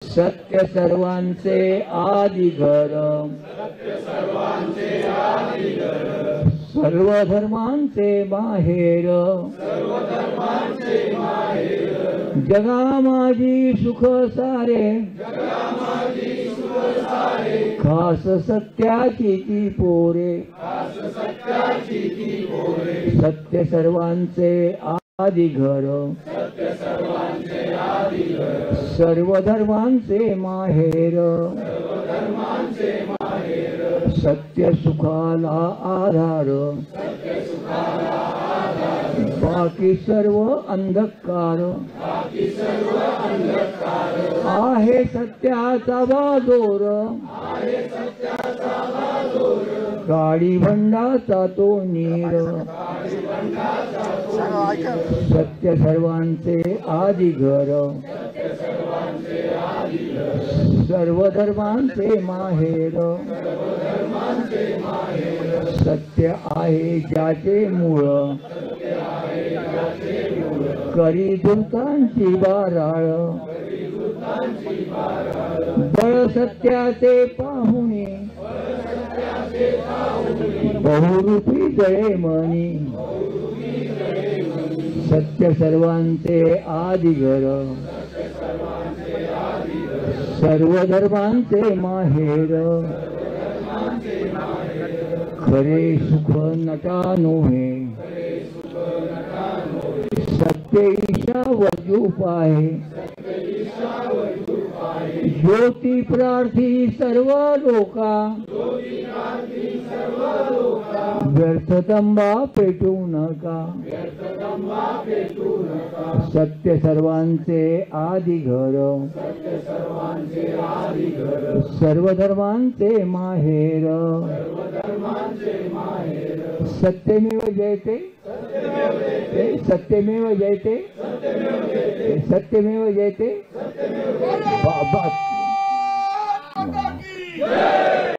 सत्य सर्वांचे आदि घर, सर्व धर्मांचे माहेर, जगा माझी सुख सारे, खास सत्याची ती पोरे, सत्य सर्वांचे आदि घर, सर्व धर्मांचे माहेर, सत्य सुखाला आधार, बाकी सर्व अंधकार, आहे सत्याचा बाजोर, काळी भंडाचा तो नीर, सत्य सर्वांचे आदि घर, सर्व धर्मांचे माहेर, सत्य आहे ज्याचे मूळ, करी दुर्तांची बाराळ, बळ सत्याचे पाहुणे, बहुरूपी जळे मनी, सत्य सर्वांचे आदि घर, सर्व धर्मांचे माहेर, खरे सुख नटा नोहे, सत्य ईशा वजूप आहे, ज्योती प्रार्थी सर्व लोका, व्यर्थ तंबा पेटू नका, सत्य सर्वांचे आदि घर, सर्व धर्मांचे माहेर, सत्यमेव जयते, सत्यमेव जयते, सत्यमेव जयते.